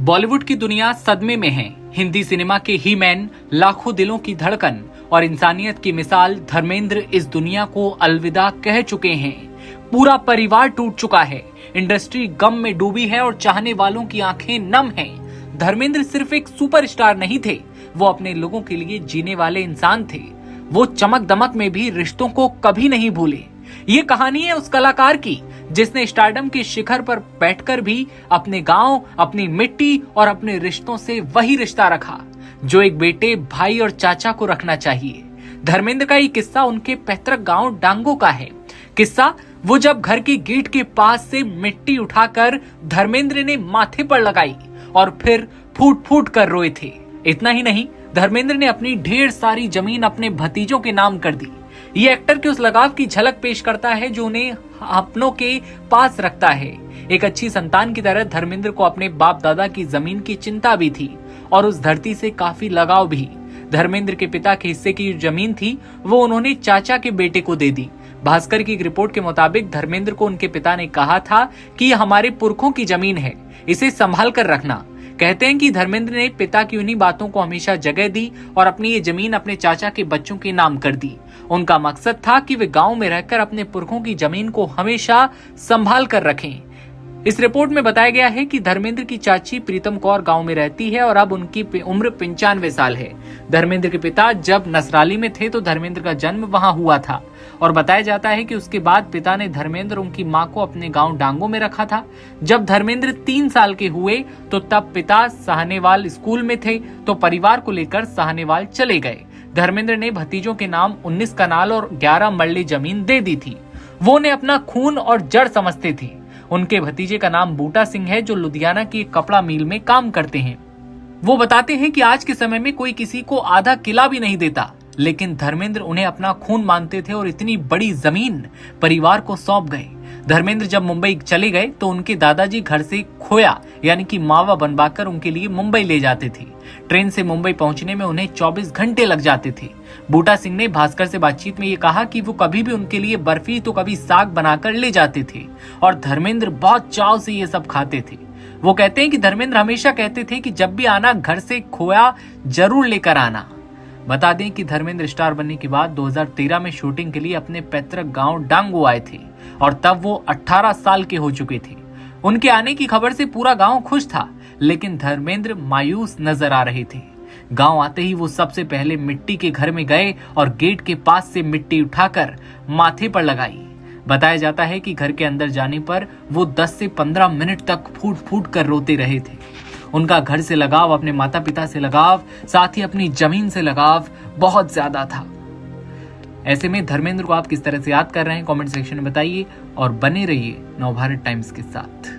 बॉलीवुड की दुनिया सदमे में है। हिंदी सिनेमा के ही मैन, लाखों दिलों की धड़कन और इंसानियत की मिसाल धर्मेंद्र इस दुनिया को अलविदा कह चुके हैं। पूरा परिवार टूट चुका है, इंडस्ट्री गम में डूबी है और चाहने वालों की आंखें नम हैं। धर्मेंद्र सिर्फ एक सुपरस्टार नहीं थे, वो अपने लोगों के लिए जीने वाले इंसान थे। वो चमक दमक में भी रिश्तों को कभी नहीं भूले। ये कहानी है उस कलाकार की जिसने स्टारडम के शिखर पर बैठकर भी अपने गांव, अपनी मिट्टी और अपने रिश्तों से वही रिश्ता रखा जो एक बेटे, भाई और चाचा को रखना चाहिए। धर्मेंद्र का ये किस्सा उनके पैतृक गांव डांगो का है। किस्सा वो जब घर के गेट के पास से मिट्टी उठाकर धर्मेंद्र ने माथे पर लगाई और फिर फूट फूट कर रोए थे। इतना ही नहीं, धर्मेंद्र ने अपनी ढेर सारी जमीन अपने भतीजों के नाम कर दी। ये एक्टर के उस लगाव की झलक पेश करता है जो उन्हें अपनों के पास रखता है। एक अच्छी संतान की तरह धर्मेंद्र को अपने बाप दादा की जमीन की चिंता भी थी और उस धरती से काफी लगाव भी। धर्मेंद्र के पिता के हिस्से की जमीन थी वो उन्होंने चाचा के बेटे को दे दी। भास्कर की एक रिपोर्ट के मुताबिक धर्मेंद्र को उनके पिता ने कहा था कि यह हमारे पुरखों की जमीन है, इसे संभाल कर रखना। कहते हैं कि धर्मेंद्र ने पिता की उन्हीं बातों को हमेशा जगह दी और अपनी ये जमीन अपने चाचा के बच्चों के नाम कर दी। उनका मकसद था कि वे गांव में रहकर अपने पुरखों की जमीन को हमेशा संभाल कर रखें। इस रिपोर्ट में बताया गया है कि धर्मेंद्र की चाची प्रीतम कौर गांव में रहती है और अब उनकी उम्र 95 साल है। धर्मेंद्र के पिता जब नसराली में थे तो धर्मेंद्र का जन्म वहां हुआ था और बताया जाता है कि उसके बाद पिता ने धर्मेंद्र उनकी मां को अपने गांव डांगो में रखा था। जब धर्मेंद्र 3 साल के हुए तो तब पिता साहनेवाल स्कूल में थे तो परिवार को लेकर साहनेवाल चले गए। धर्मेंद्र ने भतीजों के नाम 19 कनाल और 11 मरले जमीन दे दी थी। वो उन्हें अपना खून और जड़ समझते थे। उनके भतीजे का नाम बूटा सिंह है जो लुधियाना की एक कपड़ा मिल में काम करते हैं। वो बताते हैं कि आज के समय में कोई किसी को आधा किला भी नहीं देता, लेकिन धर्मेंद्र उन्हें अपना खून मानते थे और इतनी बड़ी जमीन परिवार को सौंप गए। धर्मेंद्र जब मुंबई चले गए तो उनके दादाजी घर से खोया यानी कि मावा बनवाकर उनके लिए मुंबई ले जाते थे। ट्रेन से मुंबई पहुंचने में उन्हें 24 घंटे लग जाते थे। बूटा सिंह ने भास्कर से बातचीत में ये कहा कि वो कभी भी उनके लिए बर्फी तो कभी साग बनाकर ले जाते थे और धर्मेंद्र बहुत चाव से ये सब खाते थे। वो कहते हैं कि धर्मेंद्र हमेशा कहते थे कि जब भी आना घर से खोया जरूर लेकर आना। बता दें कि धर्मेंद्र स्टार बनने के बाद 2013 में शूटिंग के लिए अपने पैतृक गांव डांगो आए थे और तब वो 18 साल के हो चुके थे। उनके आने की खबर से पूरा गांव खुश था, लेकिन धर्मेंद्र मायूस नजर आ रहे थे। गांव आते ही वो सबसे पहले मिट्टी के घर में गए और गेट के पास से मिट्टी उठाकर माथे पर लगाई। बताया जाता है कि घर के अंदर जाने पर वो 10 से 15 मिनट तक फूट फूट कर रोते रहे थे। उनका घर से लगाव, अपने माता पिता से लगाव, साथ ही अपनी जमीन से लगाव बहुत ज्यादा था। ऐसे में धर्मेंद्र को आप किस तरह से याद कर रहे हैं कमेंट सेक्शन में बताइए और बने रहिए नवभारत टाइम्स के साथ।